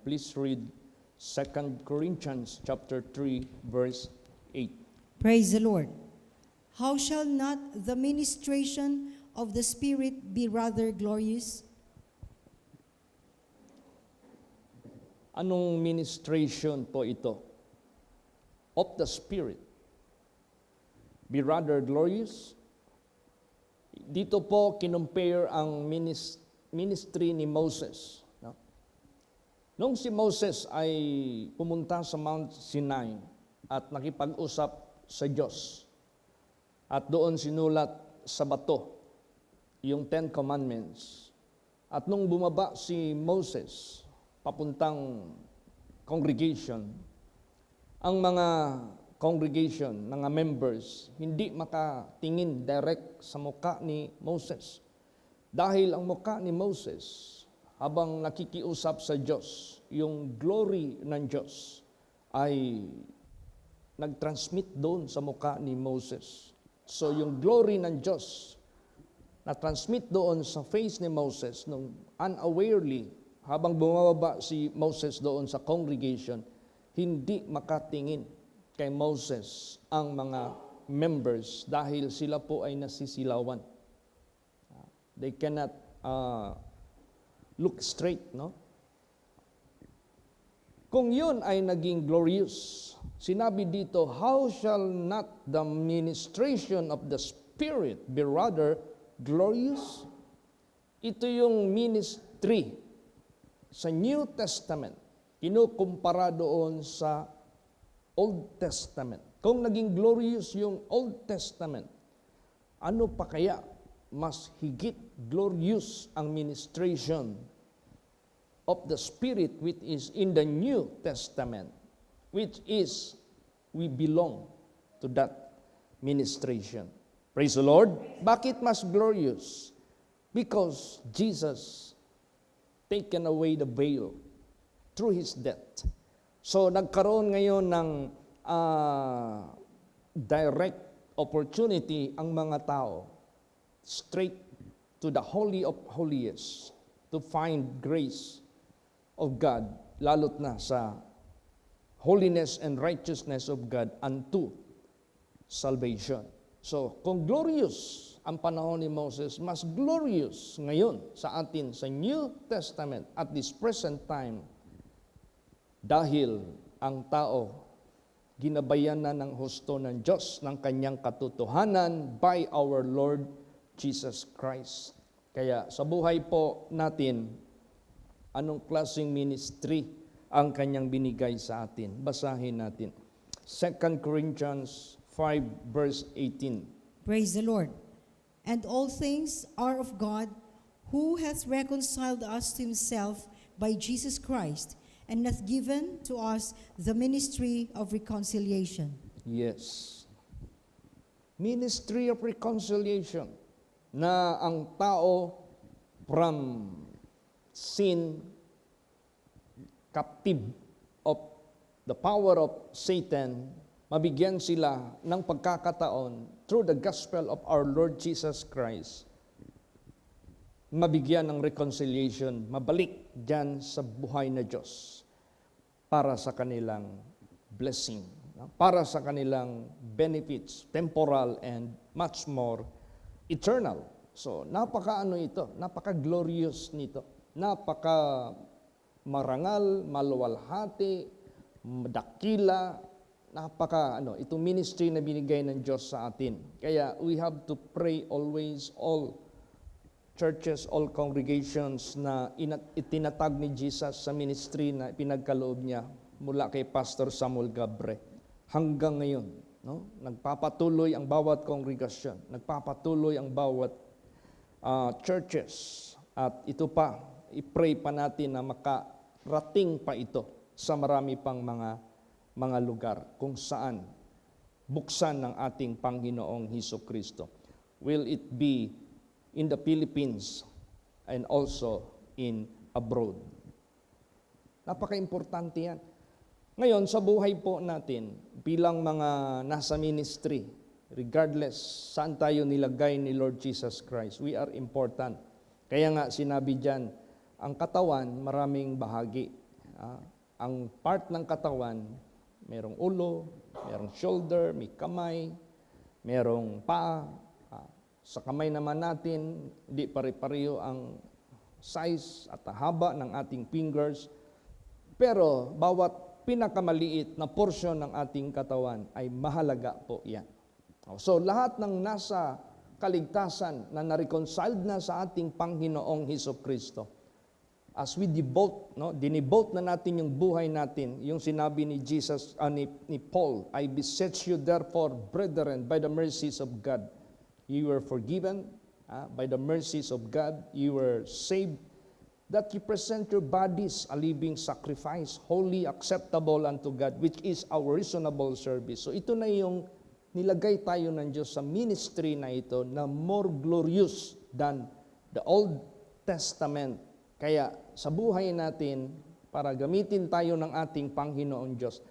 please read 2 Corinthians chapter 3, verse 8. Praise the Lord. How shall not the ministration of the Spirit be rather glorious? Anong ministration po ito? Of the Spirit. Be rather glorious? Dito po kinumpare ang ministry ni Moses. No? Nung si Moses ay pumunta sa Mount Sinai at nakipag-usap sa Diyos at doon sinulat sa bato yung 10 Commandments. At nung bumaba si Moses papuntang congregation, ang mga congregation, mga members, hindi makatingin direct sa muka ni Moses. Dahil ang muka ni Moses, habang nakikiusap sa Diyos, yung glory ng Diyos ay nag-transmit doon sa muka ni Moses. So yung glory ng Diyos na-transmit doon sa face ni Moses nung unawarely, habang bumababa si Moses doon sa congregation, hindi makatingin kay Moses ang mga members dahil sila po ay nasisilawan. They cannot look straight, no? Kung yun ay naging glorious, sinabi dito, how shall not the ministration of the Spirit be rather glorious? Ito yung ministry sa New Testament. Kinukumpara doon sa Old Testament. Kung naging glorious yung Old Testament, ano pa kaya mas higit glorious ang ministration of the Spirit which is in the New Testament, which is we belong to that ministration. Praise the Lord. Bakit mas glorious? Because Jesus taken away the veil through His death. So nagkaroon ngayon ng direct opportunity ang mga tao straight to the Holy of Holies to find grace of God, lalot na sa holiness and righteousness of God unto salvation. So, kung glorious ang panahon ni Moses, mas glorious ngayon sa atin sa New Testament at this present time dahil ang tao ginabayan na ng husto ng Diyos ng kanyang katotohanan by our Lord Jesus Christ. Kaya sa buhay po natin, anong klaseng ministry ang kanyang binigay sa atin? Basahin natin. 2 Corinthians 5 verse 18. Praise the Lord. And all things are of God, who hath reconciled us to Himself by Jesus Christ, and hath given to us the ministry of reconciliation. Yes. Ministry of reconciliation, na ang tao from sin, captive of the power of Satan, mabigyan sila ng pagkakataon through the gospel of our Lord Jesus Christ, mabigyan ng reconciliation, mabalik dyan sa buhay na Diyos para sa kanilang blessing, para sa kanilang benefits, temporal and much more eternal. So, napaka-glorious nito. Napaka marangal, maluwalhati, dakila, itong ministry na binigay ng Diyos sa atin. Kaya we have to pray always, all churches, all congregations na itinatag ni Jesus sa ministry na pinagkaloob niya mula kay Pastor Samuel Gabre. Hanggang ngayon, no? Nagpapatuloy ang bawat kongregasyon, nagpapatuloy ang bawat churches. At ito pa, i-pray pa natin na makarating pa ito sa marami pang mga lugar kung saan buksan ng ating Panginoong Hesukristo. Will it be in the Philippines and also in abroad? Napaka-importante yan. Ngayon, sa buhay po natin, bilang mga nasa ministry, regardless saan tayo nilagay ni Lord Jesus Christ, we are important. Kaya nga sinabi dyan, ang katawan maraming bahagi. ang part ng katawan, merong ulo, merong shoulder, may kamay, merong paa. Sa kamay naman natin, hindi pare-pareho ang size at haba ng ating fingers. Pero bawat pinakamaliit na porsyon ng ating katawan ay mahalaga po yan. So lahat ng nasa kaligtasan na na-reconciled na sa ating Panginoong Hesukristo, as we dinivote na natin yung buhay natin, yung sinabi ni Jesus, ni Paul, I beseech you therefore, brethren, by the mercies of God, you were forgiven, by the mercies of God, you were saved, that you present your bodies a living sacrifice, holy, acceptable unto God, which is our reasonable service. So ito na yung nilagay tayo ng Diyos sa ministry na ito na more glorious than the Old Testament. Kaya sa buhay natin, para gamitin tayo ng ating Panginoon Diyos,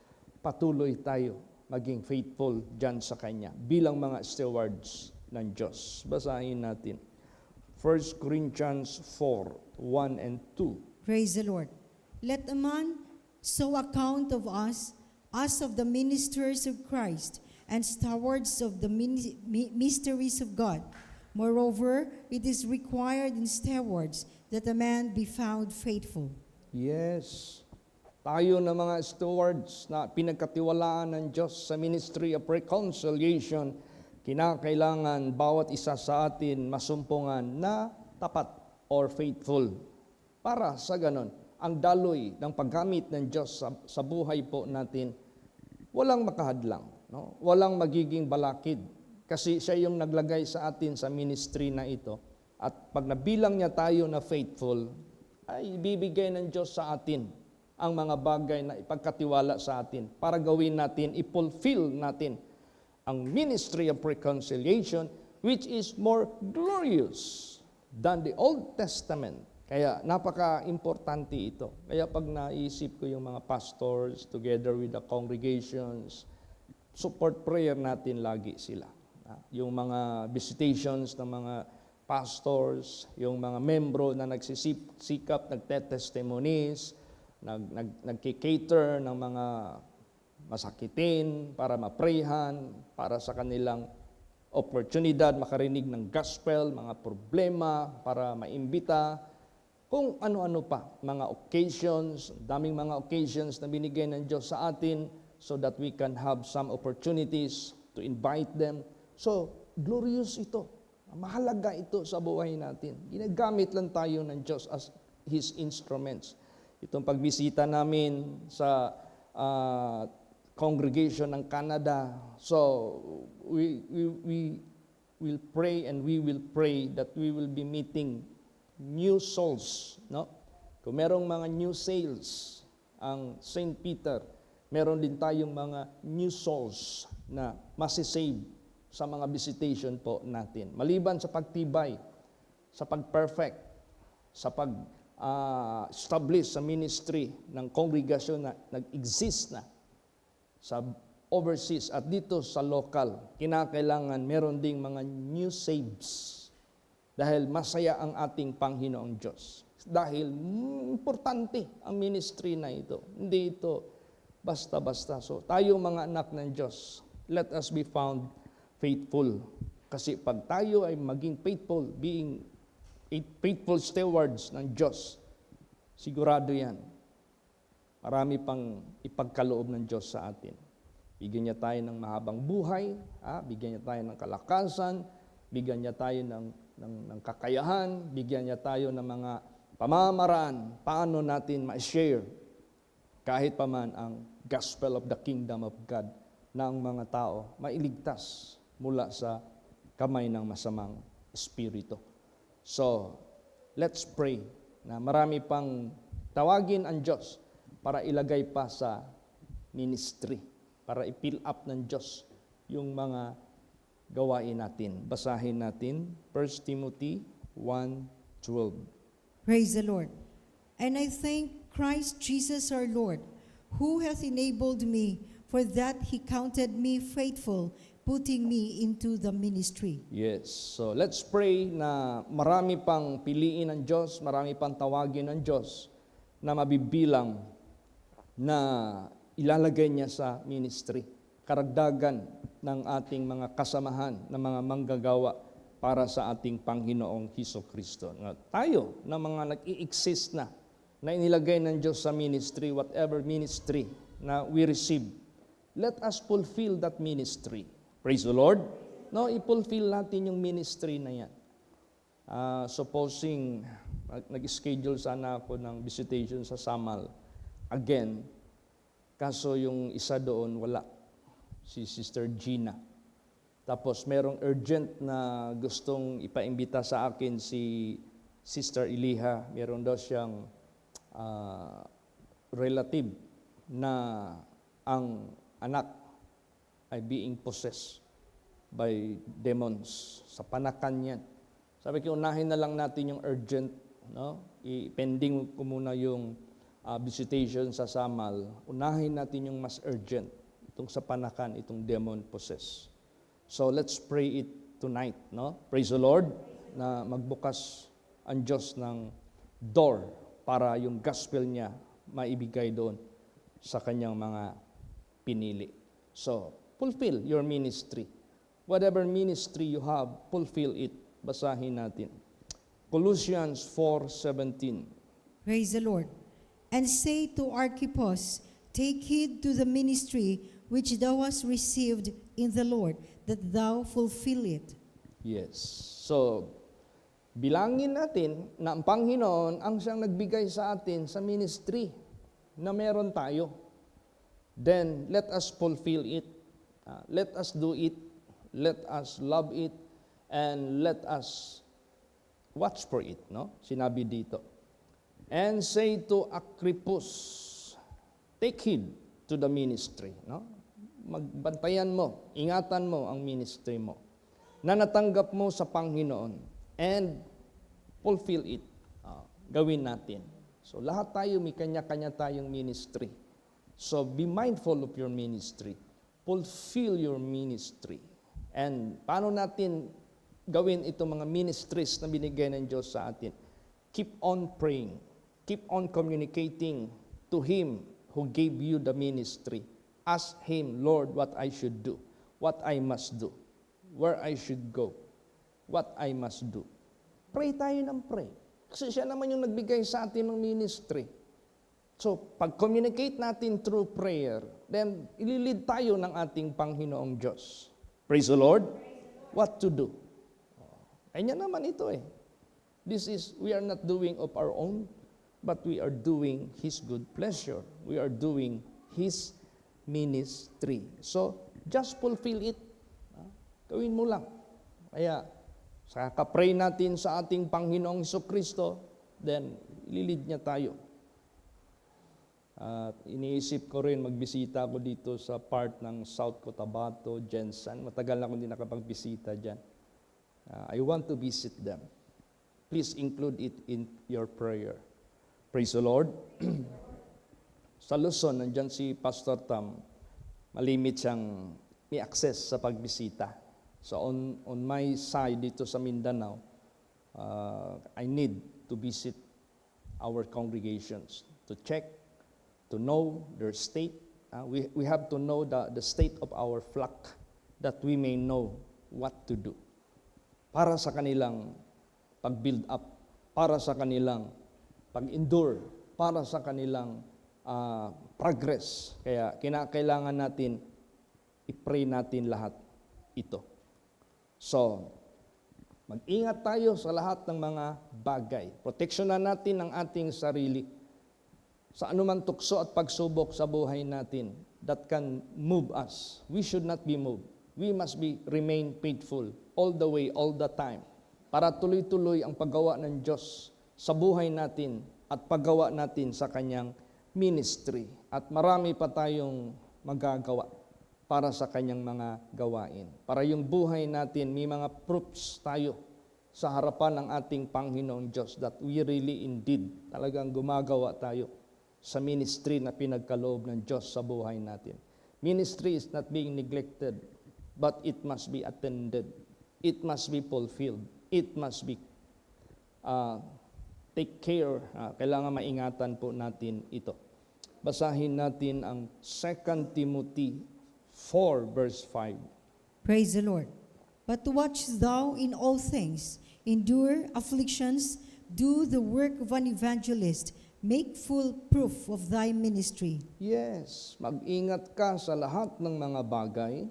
patuloy tayo maging faithful dyan sa Kanya bilang mga stewards ng Diyos. Basahin natin. 1 Corinthians 4:1 and 2. Praise the Lord. Let a man so account of us as of the ministers of Christ and stewards of the mysteries of God. Moreover, it is required in stewards that a man be found faithful. Yes. Tayo na mga stewards na pinagkatiwalaan ng Diyos sa ministry of reconciliation, kinakailangan bawat isa sa atin masumpungan na tapat or faithful. Para sa ganon, ang daloy ng paggamit ng Diyos sa buhay po natin, walang makahadlang, no? Walang magiging balakid. Kasi siya yung naglagay sa atin sa ministry na ito. At pag nabilang niya tayo na faithful, ay ibibigay ng Diyos sa atin ang mga bagay na ipagkatiwala sa atin para gawin natin, i-fulfill natin ang ministry of reconciliation, which is more glorious than the Old Testament. Kaya napaka-importante ito. Kaya pag naisip ko yung mga pastors together with the congregations, support prayer natin lagi sila. Yung mga visitations ng mga pastors, yung mga membro na nagsisikap, nagtetestimonies, nagkikater ng mga masakitin para maprayhan, para sa kanilang oportunidad, makarinig ng gospel, mga problema, para maimbita, kung ano-ano pa, mga occasions, daming mga occasions na binigay ng Diyos sa atin so that we can have some opportunities to invite them. So, glorious ito. Mahalaga ito sa buhay natin. Ginagamit lang tayo ng Diyos as His instruments. Itong pagbisita namin sa congregation ng Canada. So, we will pray and we will pray that we will be meeting new souls, no? Kung merong mga new sales ang St. Peter, meron din tayong mga new souls na masisave sa mga visitation po natin. Maliban sa pagtibay, sa pag-perfect, sa pag-establish sa ministry ng kongregasyon na nag-exist na sa overseas at dito sa local, kinakailangan meron ding mga new saves. Dahil masaya ang ating Panginoong Diyos. Dahil importante ang ministry na ito. Hindi ito basta-basta. So tayo mga anak ng Diyos, let us be found faithful. Kasi pag tayo ay maging faithful, being faithful stewards ng Diyos, sigurado yan. Marami pang ipagkaloob ng Diyos sa atin. Bigyan niya tayo ng mahabang buhay, bigyan niya tayo ng kalakasan, bigyan niya tayo ng kakayahan, bigyan niya tayo ng mga pamamaraan, paano natin ma-share kahit pa man ang gospel of the kingdom of God ng mga tao, mailigtas mula sa kamay ng masamang espiritu. So, let's pray na marami pang tawagin ang Diyos para ilagay pa sa ministry, para i-fill up ng Diyos yung mga gawain natin. Basahin natin 1 Timothy 1:12. Praise the Lord. And I thank Christ Jesus our Lord, who hath enabled me, for that He counted me faithful, putting me into the ministry. Yes. So let's pray na marami pang piliin ng Diyos, marami pang tawagin ng Diyos na mabibilang na ilalagay niya sa ministry. Karagdagan ng ating mga kasamahan, ng mga manggagawa para sa ating Panginoong Hesukristo. Tayo na mga nag-i-exist na inilagay ng Diyos sa ministry, whatever ministry na we receive, let us fulfill that ministry. Praise the Lord. No, i-fulfill natin yung ministry na yan. Supposing nag-schedule sana ako ng visitation sa Samal again, kaso yung isa doon wala, si Sister Gina. Tapos merong urgent na gustong ipaimbita sa akin si Sister Iliha. Meron daw siyang relative na ang anak ay being possessed by demons. Sa panakan yan. Sabi ko, unahin na lang natin yung urgent, no? I-pending ko muna yung visitation sa Samal. Unahin natin yung mas urgent. Itong sa panakan, itong demon possessed. So let's pray it tonight, no? Praise the Lord, na magbukas ang Diyos ng door para yung gospel niya maibigay doon sa kanyang mga pinili. So, fulfill your ministry. Whatever ministry you have, fulfill it. Basahin natin. Colossians 4:17. Praise the Lord. And say to Archippus, take heed to the ministry which thou hast received in the Lord, that thou fulfill it. Yes. So, bilangin natin na ang Panginoon ang siyang nagbigay sa atin sa ministry na meron tayo. Then, let us fulfill it. Let us do it. Let us love it. And let us watch for it. No? Sinabi dito. And say to Archippus, take heed to the ministry. No? Magbantayan mo, ingatan mo ang ministry mo na natanggap mo sa Panginoon and fulfill it. Gawin natin. So lahat tayo, may kanya-kanya tayong ministry. So be mindful of your ministry. Fulfill your ministry. And paano natin gawin itong mga ministries na binigay ng Diyos sa atin? Keep on praying. Keep on communicating to Him who gave you the ministry. Ask Him, Lord, what I should do, what I must do, where I should go, what I must do. Pray tayo ng pray. Kasi siya naman yung nagbigay sa atin ng ministry. So, pag-communicate natin through prayer, then ililid tayo ng ating Panginoong Diyos. Praise the Lord. What to do? Kanya naman ito eh. We are not doing of our own, but we are doing His good pleasure. We are doing His ministry. So, just fulfill it. Gawin mo lang. Kaya, sa kapray natin sa ating Panginoong Hesukristo, then, ililid niya tayo. At iniisip ko rin, magbisita ako dito sa part ng South Cotabato, Jensen. Matagal na akong hindi nakapagbisita dyan. I want to visit them. Please include it in your prayer. Praise the Lord. Sa Luzon, nandyan si Pastor Tam, malimit siyang may access sa pagbisita. So on my side dito sa Mindanao, I need to visit our congregations to check, to know their state. We have to know the state of our flock that we may know what to do. Para sa kanilang pag-build up, para sa kanilang pag-endure, para sa kanilang progress. Kaya kinakailangan natin i-pray natin lahat ito. So, mag-ingat tayo sa lahat ng mga bagay. Proteksyonan natin ang ating sarili sa anumang tukso at pagsubok sa buhay natin that can move us. We should not be moved. We must remain faithful all the way, all the time, para tuloy-tuloy ang paggawa ng Diyos sa buhay natin at paggawa natin sa Kanyang ministry. At marami pa tayong magagawa para sa Kanyang mga gawain. Para yung buhay natin, may mga proofs tayo sa harapan ng ating Panginoong Diyos that we really indeed talagang gumagawa tayo sa ministry na pinagkaloob ng Diyos sa buhay natin. Ministry is not being neglected, but it must be attended. It must be fulfilled. It must be take care. Kailangan maingatan po natin ito. Basahin natin ang 2 Timothy 4 verse 5. Praise the Lord. But watch thou in all things, endure afflictions, do the work of an evangelist, make full proof of thy ministry. Yes, mag-ingat ka sa lahat ng mga bagay.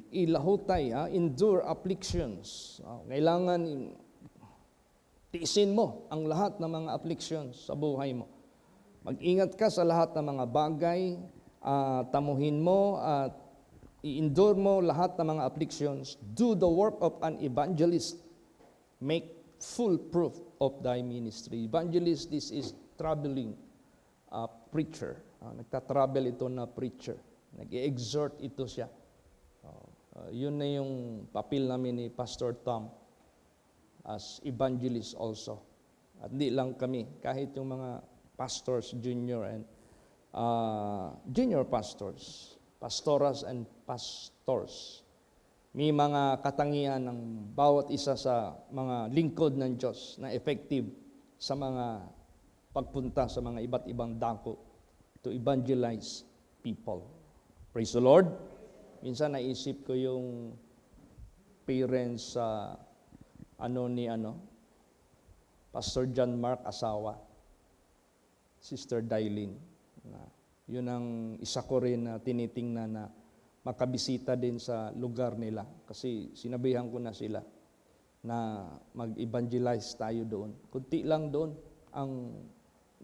Ilahutay, endure afflictions. Kailangan tiisin mo ang lahat ng mga afflictions sa buhay mo. Mag-ingat ka sa lahat ng mga bagay, tamuhin mo at i-endure mo lahat ng mga afflictions. Do the work of an evangelist. Make full proof of thy ministry. Evangelist, this is traveling preacher. Nagtatravel ito na preacher. Nag-i-exhort ito siya. Yun na yung papel namin ni Pastor Tom as evangelist also. At hindi lang kami, kahit yung mga pastors, junior and junior pastors, pastoras and pastors. May mga katangian ng bawat isa sa mga lingkod ng Diyos na effective sa mga pagpunta sa mga iba't ibang dako to evangelize people. Praise the Lord. Minsan naisip ko yung parents sa Pastor John Mark asawa, Sister Dailin. Yun ang isa ko rin na tinitingnan na makabisita din sa lugar nila. Kasi sinabihan ko na sila na mag-evangelize tayo doon. Kunti lang doon,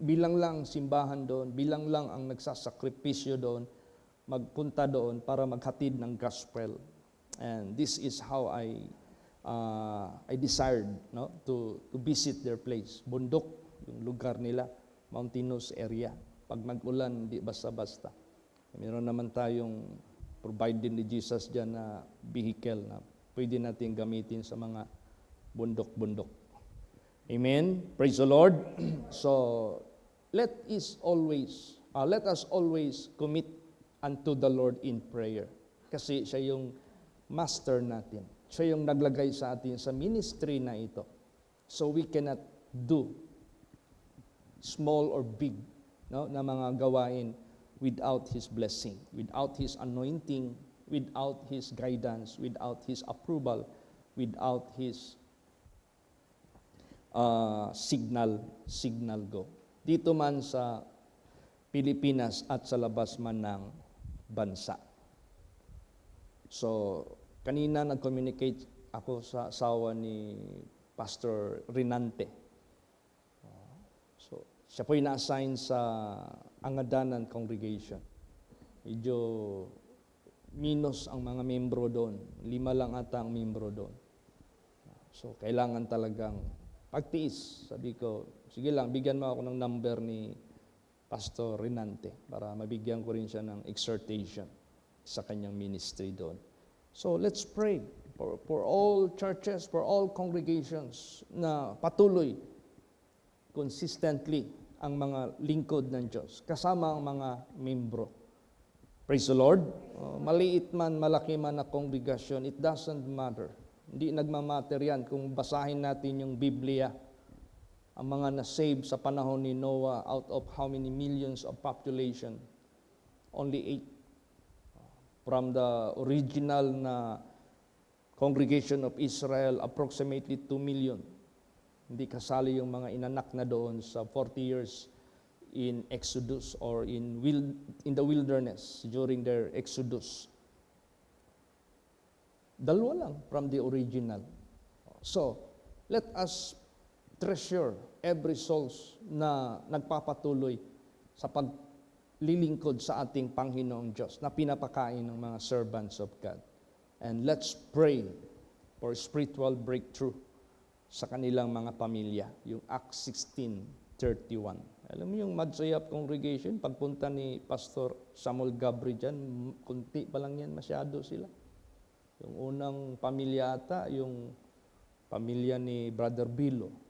bilang lang simbahan doon, bilang lang ang nagsasakripisyo doon, magpunta doon para maghatid ng gospel. And this is how I desired to visit their place. Bundok, yung lugar nila, mountainous area. Pag mag-ulan, di basta-basta. Meron naman tayong provided ni Jesus dyan na vehicle na pwede natin gamitin sa mga bundok-bundok. Amen? Praise the Lord. So, let us always commit unto the Lord in prayer. Kasi siya yung master natin. Siya yung naglagay sa atin sa ministry na ito. So we cannot do small or big na mga gawain without His blessing, without His anointing, without His guidance, without His approval, without His signal go. Dito man sa Pilipinas at sa labas man ng bansa. So, kanina nag-communicate ako sa asawa ni Pastor Rinante. So, siya po'y na-assign sa Angadanan Congregation. Medyo minus ang mga membro doon. 5 lang ata ang membro doon. So, kailangan talagang pagtiis. Sabi ko, sige lang, bigyan mo ako ng number ni Pastor Rinante para mabigyan ko rin siya ng exhortation sa kanyang ministry doon. So let's pray for all churches, for all congregations na patuloy, consistently ang mga lingkod ng Diyos, kasama ang mga membro. Praise the Lord. Maliit man, malaki man na kongregasyon, it doesn't matter. Hindi nagmamatter yan kung basahin natin yung Biblia. Ang mga na-save sa panahon ni Noah, out of how many millions of population? Only 8. From the original na congregation of Israel, approximately 2 million. Hindi kasali yung mga inanak na doon sa 40 years in Exodus or in the wilderness during their Exodus. 2 lang from the original. So, let us treasure every souls na nagpapatuloy sa paglilingkod sa ating Panginoong Diyos na pinapakain ng mga servants of God. And let's pray for spiritual breakthrough sa kanilang mga pamilya. Yung Acts 16:31. Alam mo yung Madsayap congregation, pagpunta ni Pastor Samuel Gabri dyan, kunti pa lang yan, masyado sila. Yung unang pamilya ata, yung pamilya ni Brother Bilo.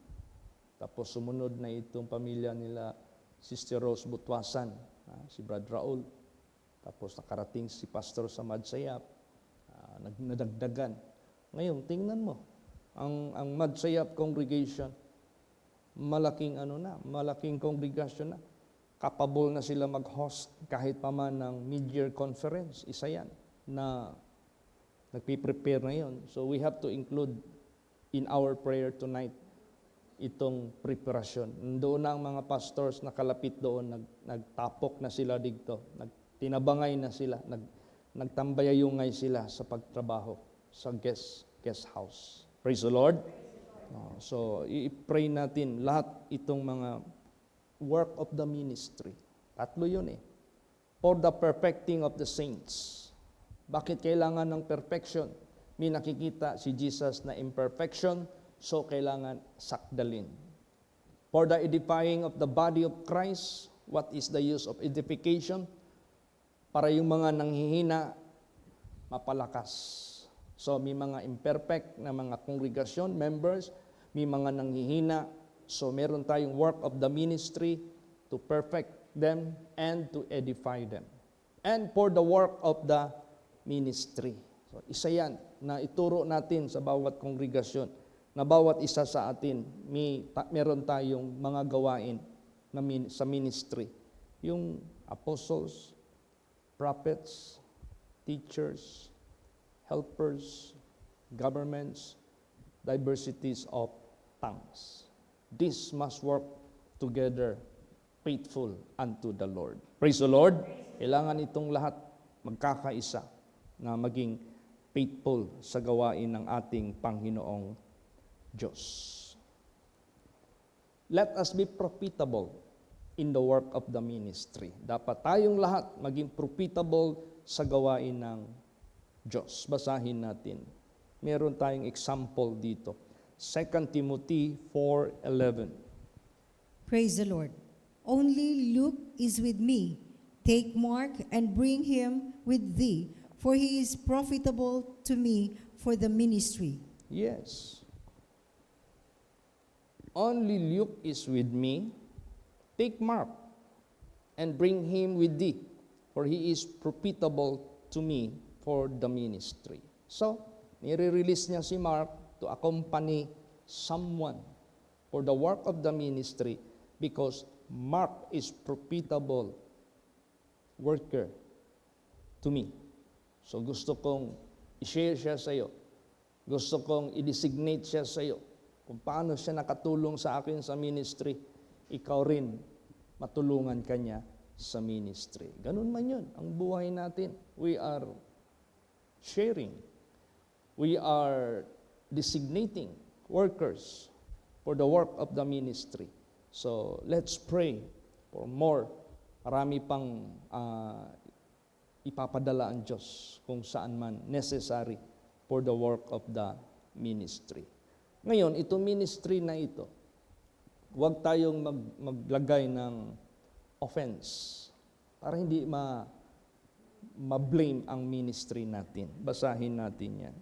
Tapos sumunod na itong pamilya nila Sister Rose Butwasan, si Brother Raul. Tapos nakarating si Pastor sa Madsayap, nadagdagan. Ngayon, tingnan mo, ang Madsayap congregation, malaking malaking congregation na. capable na sila mag-host kahit pa man ng mid-year conference. Isa yan na nagpiprepare na yon. So we have to include in our prayer tonight itong preparasyon. Doon na ang mga pastors nakalapit doon, nagtapok na sila dito, tinabangay na sila, nagtambayayungay sila sa pagtrabaho sa guest house. Praise the Lord. So i-pray natin lahat itong mga work of the ministry. Tatlo yun eh. For the perfecting of the saints. Bakit kailangan ng perfection? May nakikita si Jesus na imperfection, so kailangan sakdalin. For the edifying of the body of Christ, what is the use of edification? Para yung mga nanghihina, mapalakas. So may mga imperfect na mga kongregasyon, members, may mga nanghihina. So meron tayong work of the ministry to perfect them and to edify them. And for the work of the ministry. So isa yan na ituro natin sa bawat kongregasyon, na bawat isa sa atin, meron tayong mga gawain na sa ministry. Yung apostles, prophets, teachers, helpers, governments, diversities of tongues. This must work together, faithful unto the Lord. Praise the Lord. Kailangan itong lahat magkakaisa na maging faithful sa gawain ng ating Panginoong Diyos. Let us be profitable in the work of the ministry. Dapat tayong lahat maging profitable sa gawain ng Diyos. Basahin natin. Meron tayong example dito. 2 Timothy 4:11. Praise the Lord. Only Luke is with me. Take Mark and bring him with thee, for he is profitable to me for the ministry. Yes. Only Luke is with me. Take Mark and bring him with thee, for he is profitable to me for the ministry. So, nire-release niya si Mark to accompany someone for the work of the ministry because Mark is profitable worker to me. So gusto kong i-share siya sa iyo. Gusto kong i-designate siya sa iyo. Kung paano siya nakatulong sa akin sa ministry, ikaw rin matulungan kanya sa ministry. Ganun man yun, ang buhay natin. We are sharing. We are designating workers for the work of the ministry. So, let's pray for more. Marami pang ipapadala ang Diyos kung saan man necessary for the work of the ministry. Ngayon, itong ministry na ito, huwag tayong maglagay ng offense para hindi ma-blame ang ministry natin. Basahin natin yan.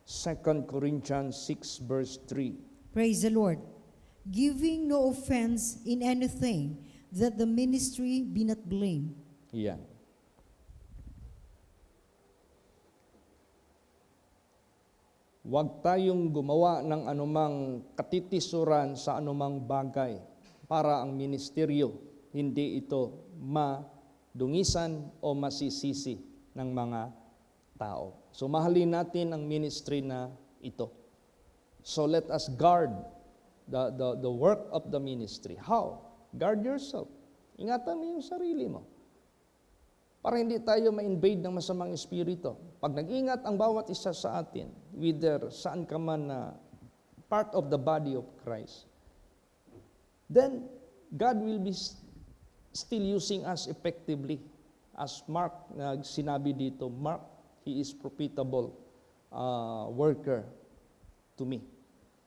2 Corinthians 6 verse 3. Praise the Lord. Giving no offense in anything, that the ministry be not blamed. Yan. Huwag tayong gumawa ng anumang katitisuran sa anumang bagay para ang ministeryo hindi ito madungisan o masisisi ng mga tao. So mahalin natin ang ministry na ito. So let us guard the work of the ministry. How? Guard yourself. Ingatan mo yung sarili mo. Para hindi tayo ma-invade ng masamang espiritu. Pag nag-ingat ang bawat isa sa atin, whether saan ka man na part of the body of Christ, then God will be still using us effectively. As Mark sinabi dito, Mark, he is profitable worker to me.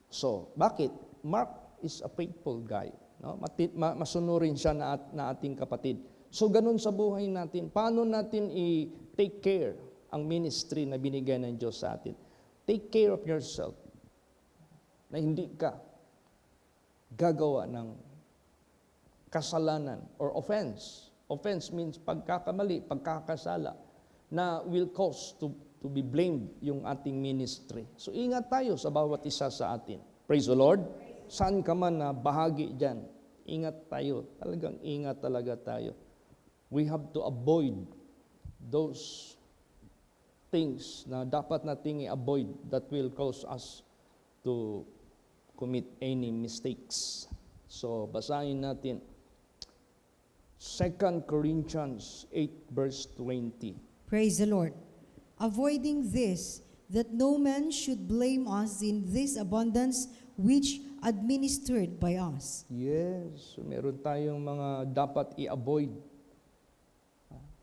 So, bakit? Mark is a faithful guy. No? Masunurin siya na ating kapatid. So, ganun sa buhay natin. Paano natin i-take care ang ministry na binigay ng Diyos sa atin? Take care of yourself. Na hindi ka gagawa ng kasalanan or offense. Offense means pagkakamali, pagkakasala na will cause to be blamed yung ating ministry. So ingat tayo sa bawat isa sa atin. Praise the Lord. Saan ka man na bahagi dyan, ingat tayo. Talagang ingat talaga tayo. We have to avoid those things na dapat nating i-avoid that will cause us to commit any mistakes. So, basahin natin 2 Corinthians 8 verse 20. Praise the Lord. Avoiding this, that no man should blame us in this abundance which administered by us. Yes, so meron tayong mga dapat i-avoid.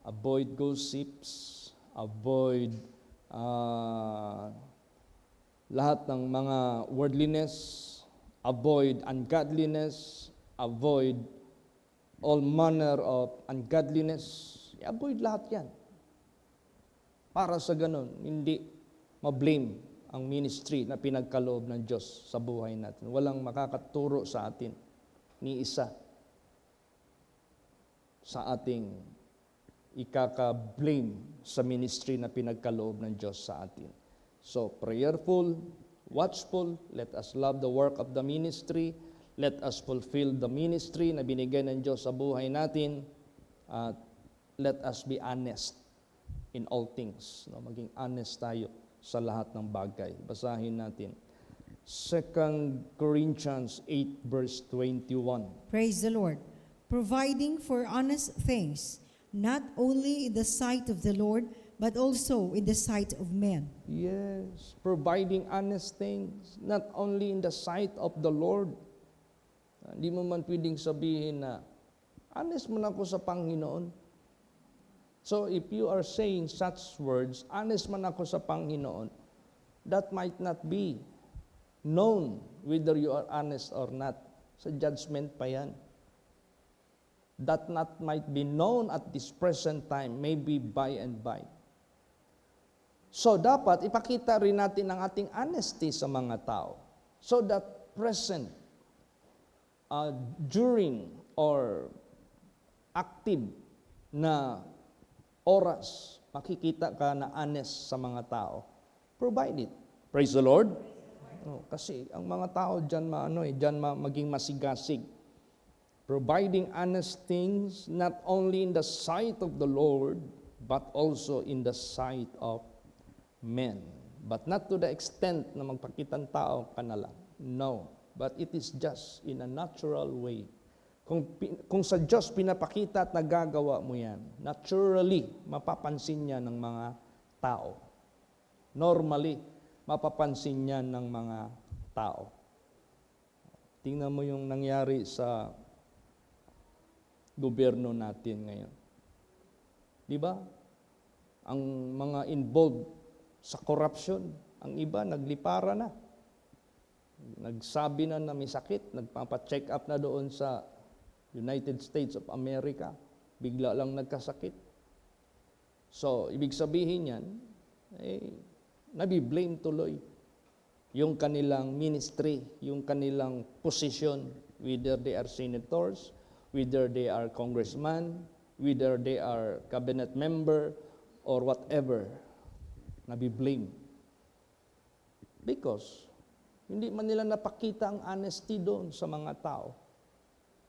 Avoid gossips, avoid lahat ng mga worldliness, avoid ungodliness, avoid all manner of ungodliness. I-avoid lahat yan. Para sa ganun, hindi ma-blame ang ministry na pinagkaloob ng Diyos sa buhay natin. Walang makakaturo sa atin ni isa sa ating ikaka-blame sa ministry na pinagkaloob ng Diyos sa atin. So, prayerful, watchful, let us love the work of the ministry, let us fulfill the ministry na binigay ng Diyos sa buhay natin, at let us be honest in all things. No? Maging honest tayo sa lahat ng bagay. Basahin natin 2 Corinthians 8 verse 21. Praise the Lord. Providing for honest things, not only in the sight of the Lord, but also in the sight of men. Yes, providing honest things, not only in the sight of the Lord. Hindi mo man pwedeng sabihin na, honest man ako sa Panginoon. So if you are saying such words, honest man ako sa Panginoon, that might not be known whether you are honest or not. Sa judgment pa yan. That not might be known at this present time, maybe by and by. So dapat ipakita rin natin ang ating honesty sa mga tao. So that present, during or active na oras, makikita ka na honest sa mga tao. Provide it. Praise the Lord. No, kasi ang mga tao diyan maging masigasig. Providing honest things not only in the sight of the Lord, but also in the sight of men. But not to the extent na magpakitang tao ka na lang. No. But it is just in a natural way. Kung sa Diyos pinapakita at nagagawa mo yan, naturally, mapapansin niya ng mga tao. Normally, mapapansin niya ng mga tao. Tingnan mo yung nangyari sa gobyerno natin ngayon. Di ba? Ang mga involved sa corruption, ang iba naglipara na. Nagsabi na may sakit, nagpapa-check up na doon sa United States of America, bigla lang nagkasakit. So, ibig sabihin yan, nabiblame tuloy yung kanilang ministry, yung kanilang position, whether they are senators, whether they are congressman, whether they are cabinet member, or whatever, nabiblame. Because, hindi man nila napakita ang honesty doon sa mga tao.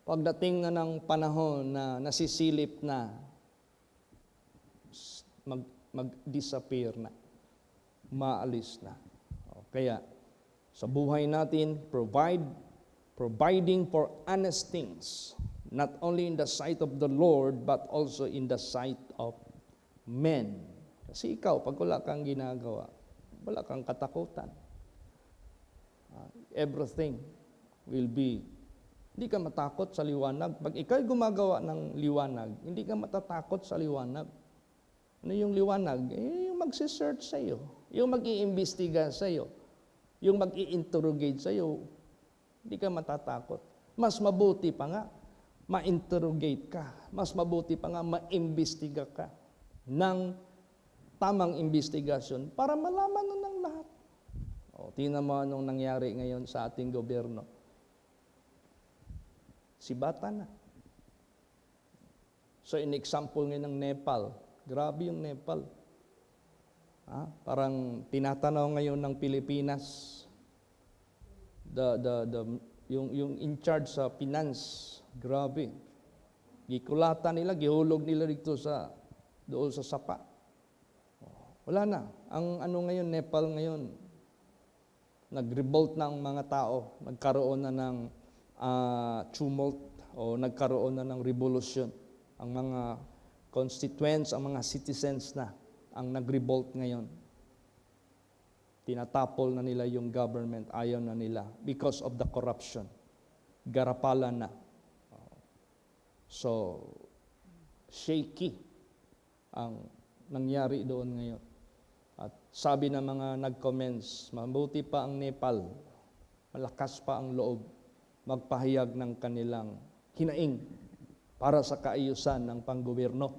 Pagdating na ng panahon na nasisilip na, mag-disappear na, maalis na. Kaya, sa buhay natin, providing for honest things, not only in the sight of the Lord, but also in the sight of men. Kasi ikaw, pag wala kang ginagawa, wala kang katakutan. Everything will be. Hindi ka matakot sa liwanag. Pag ikaw'y gumagawa ng liwanag, hindi ka matatakot sa liwanag. Ano yung liwanag? Yung magsisearch sa iyo, yung mag-iimbestiga sa iyo, yung mag-i-interrogate sa iyo, hindi ka matatakot. Mas mabuti pa nga, ma-interrogate ka. Mas mabuti pa nga, ma-imbestiga ka ng tamang investigasyon para malaman nun ng lahat. Tingnan mo anong nangyari ngayon sa ating gobyerno. Sibata na. So, in-example ngayon ng Nepal. Grabe yung Nepal. Parang tinatanaw ngayon ng Pilipinas, yung in charge sa finance Grabe. Gikulatan nila, gihulog nila dito doon sa sapa. Wala na. Ang ano ngayon, Nepal ngayon, nag-revolt na ang mga tao. Nagkaroon na ng tumult o nagkaroon na ng revolution. Ang mga constituents, ang mga citizens na ang nag-revolt ngayon. Tinatapol na nila yung government, ayaw na nila because of the corruption. Garapalan na. So, shaky ang nangyari doon ngayon. At sabi ng mga nag-comments, mabuti pa ang Nepal, malakas pa ang loob, magpahayag ng kanilang hinaing para sa kaayusan ng panggobyerno.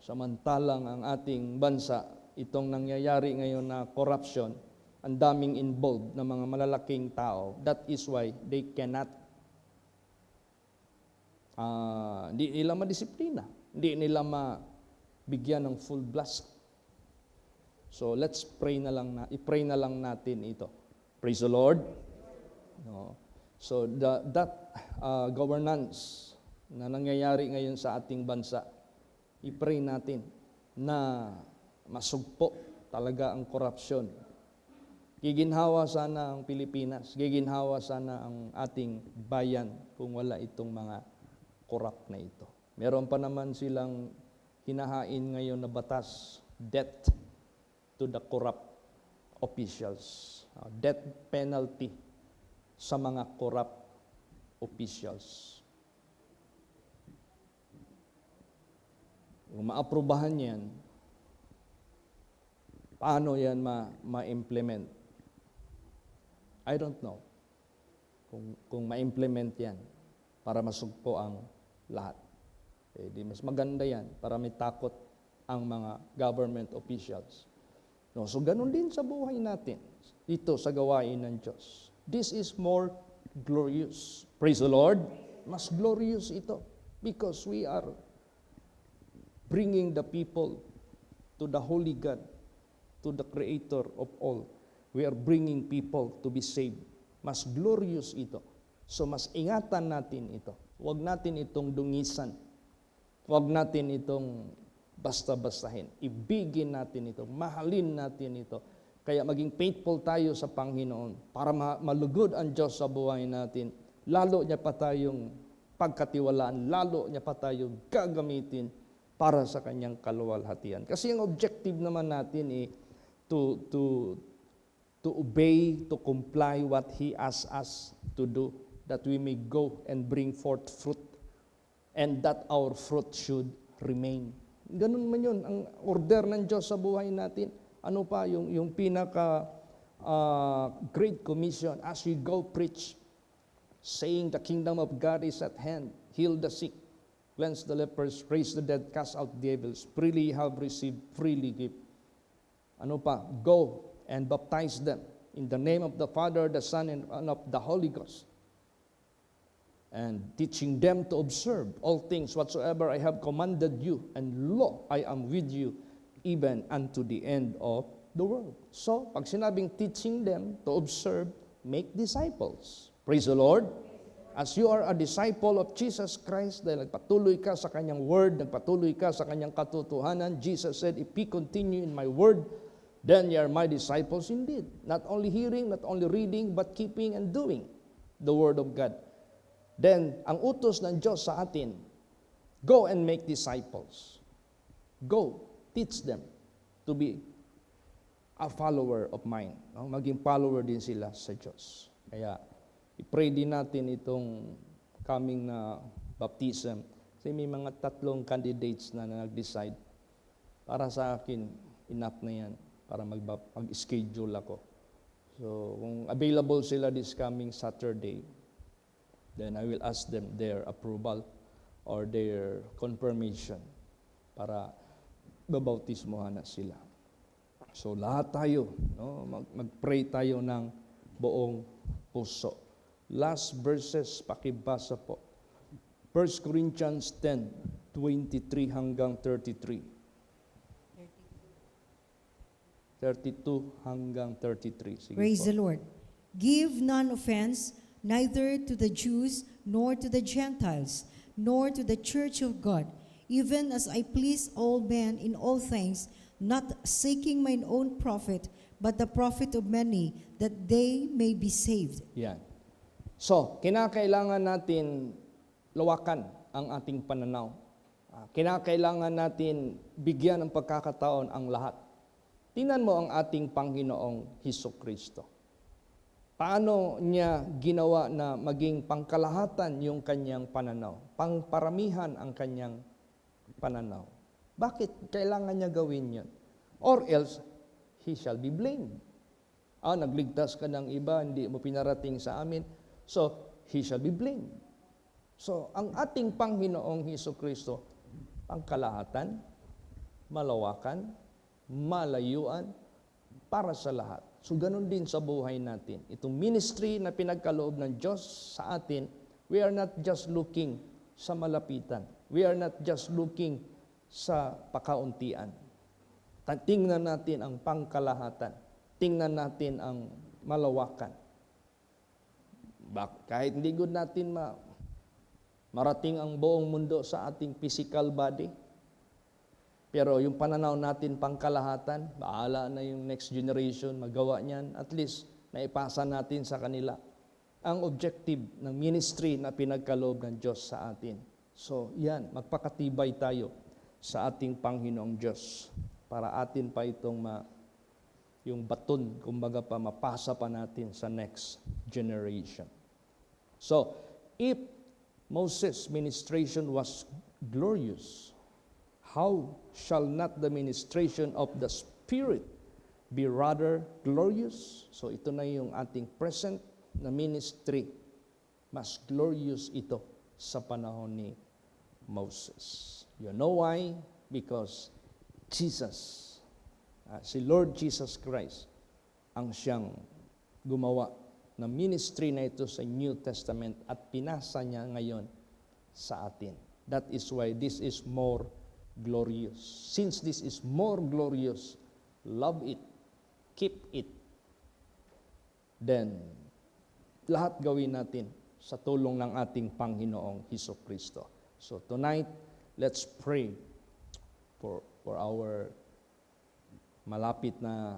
Samantalang ang ating bansa, itong nangyayari ngayon na corruption, ang daming involved na mga malalaking tao. That is why they cannot hindi nila madisiplina, hindi nila mabigyan ng full blast. So let's pray na lang i-pray na lang natin ito. Praise the Lord. No. So that governance na nangyayari ngayon sa ating bansa, i-pray natin na masugpo talaga ang korupsyon. Giginhawa sana ang Pilipinas, giginhawa sana ang ating bayan kung wala itong mga corrupt na ito. Meron pa naman silang hinahain ngayon na batas, death to the corrupt officials. Death penalty sa mga corrupt officials. Kung maaprubahan yan, paano yan ma-implement? I don't know kung ma-implement yan para masugpo ang lahat. Di mas maganda yan para may takot ang mga government officials. No, so ganun din sa buhay natin dito sa gawain ng Diyos. This is more glorious. Praise the Lord. Mas glorious ito because we are bringing the people to the Holy God, to the Creator of all. We are bringing people to be saved. Mas glorious ito. So mas ingatan natin ito. Huwag natin itong dungisan. Huwag natin itong basta-bastahin. Ibigin natin ito. Mahalin natin ito. Kaya maging faithful tayo sa Panginoon para malugod ang Diyos sa buhay natin. Lalo niya pa tayong pagkatiwalaan. Lalo niya pa tayong gagamitin para sa kanyang kaluwalhatian. Kasi ang objective naman natin to obey, to comply what He asks us to do, that we may go and bring forth fruit, and that our fruit should remain. Ganun man yun, ang order ng Diyos sa buhay natin. Ano pa, yung pinaka Great Commission, as we go preach, saying the kingdom of God is at hand, heal the sick, cleanse the lepers, raise the dead, cast out devils, freely have received, freely give. Ano pa, go and baptize them in the name of the Father, the Son, and of the Holy Ghost, and teaching them to observe all things whatsoever I have commanded you, and lo, I am with you even unto the end of the world. So, pag sinabing teaching them to observe, make disciples. Praise the Lord. As you are a disciple of Jesus Christ, dahil nagpatuloy ka sa kanyang word, nagpatuloy ka sa kanyang katotohanan, Jesus said, if ye continue in my word, then ye are my disciples indeed. Not only hearing, not only reading, but keeping and doing the word of God. Then, ang utos ng Diyos sa atin, go and make disciples. Go, teach them to be a follower of mine. No? Maging follower din sila sa Diyos. Kaya, i-pray din natin itong coming na baptism. Kasi may mga 3 candidates na nag-decide. Para sa akin, enough na yan para mag-schedule ako. So, kung available sila this coming Saturday, then I will ask them their approval or their confirmation para babautismohan na sila. So lahat tayo, no, mag-pray tayo ng buong puso. Last verses, pakibasa po. 1 Corinthians 10:23 hanggang 33. 32 hanggang 33. Sige Praise po. the Lord. Give none offense, neither to the Jews, nor to the Gentiles, nor to the church of God, even as I please all men in all things, not seeking mine own profit, but the profit of many, that they may be saved. Yan. So, kinakailangan natin lawakan ang ating pananaw. Kinakailangan natin bigyan ng pagkakataon ang lahat. Tingnan mo ang ating Panginoong Hesukristo. Paano niya ginawa na maging pangkalahatan yung kanyang pananaw? Pangparamihan ang kanyang pananaw. Bakit kailangan niya gawin yun? Or else, he shall be blamed. Nagligtas ka ng iba, hindi mo pinarating sa amin. So, he shall be blamed. So, ang ating Panginoong Hesukristo, pangkalahatan, malawakan, malayuan, para sa lahat. So, ganun din sa buhay natin. Itong ministry na pinagkaloob ng Diyos sa atin, we are not just looking sa malapitan. We are not just looking sa pakauntian. Tingnan natin ang pangkalahatan. Tingnan natin ang malawakan. Kahit hindi good natin marating ang buong mundo sa ating physical body, pero yung pananaw natin pangkalahatan, bahala na yung next generation magawa niyan, at least naipasa natin sa kanila ang objective ng ministry na pinagkaloob ng Diyos sa atin. So yan, magpakatibay tayo sa ating Panginoong Diyos para atin pa itong yung baton, kumbaga pa, mapasa pa natin sa next generation. So, if Moses' ministration was glorious, how shall not the ministration of the Spirit be rather glorious? So ito na yung ating present na ministry. Mas glorious ito sa panahon ni Moses. You know why? Because Jesus, si Lord Jesus Christ, ang siyang gumawa ng ministry na ito sa New Testament at pinasa niya ngayon sa atin. That is why this is more glorious. Since this is more glorious, love it, keep it. Then, lahat gawin natin sa tulong ng ating Panginoong Hesukristo. So tonight, let's pray for our malapit na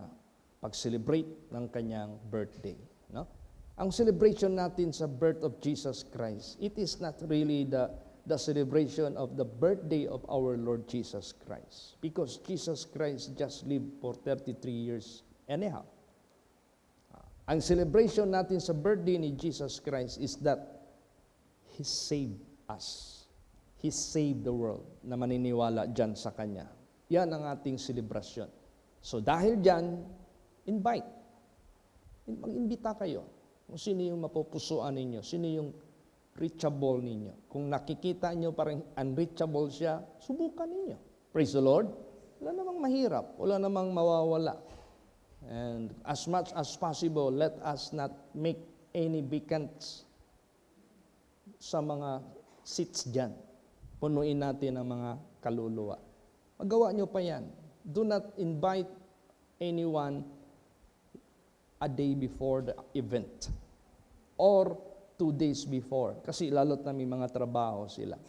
pag-celebrate ng kanyang birthday. No? Ang celebration natin sa birth of Jesus Christ, it is not really the celebration of the birthday of our Lord Jesus Christ. Because Jesus Christ just lived for 33 years anyhow. Ang celebration natin sa birthday ni Jesus Christ is that He saved us. He saved the world na maniniwala dyan sa Kanya. Yan ang ating celebration. So dahil dyan, invite. Mag-imbita kayo. Kung sino yung mapupusuan ninyo, sino yung reachable ninyo. Kung nakikita nyo parang unreachable siya, subukan ninyo. Praise the Lord. Wala namang mahirap. Wala namang mawawala. And as much as possible, let us not make any vacants sa mga seats dyan. Punuin natin ang mga kaluluwa. Magawa nyo pa yan. Do not invite anyone a day before the event or 2 days before. Kasi lalo't na may mga trabaho sila.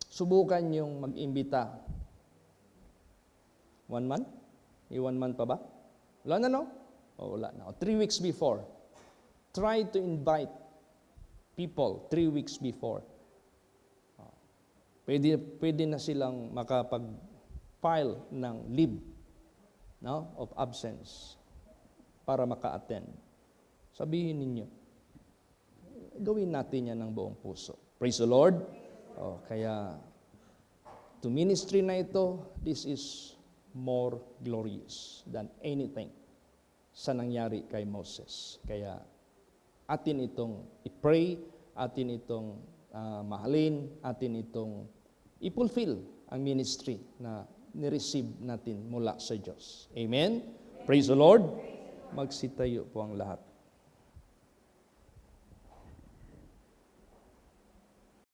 Subukan yung mag-imbita. 1 month? 1 month pa ba? Wala na, no? Wala na. 3 weeks before. Try to invite people 3 weeks before. Pwede na silang makapag-file ng leave, no, of absence para maka-attend. Sabihin ninyo, gawin natin yan ng buong puso. Praise the Lord. Kaya, to ministry na ito, this is more glorious than anything sa nangyari kay Moses. Kaya, atin itong i-pray, atin itong mahalin, atin itong i-fulfill ang ministry na ni-receive natin mula sa Diyos. Amen? Praise the Lord. Magsitayo po ang lahat.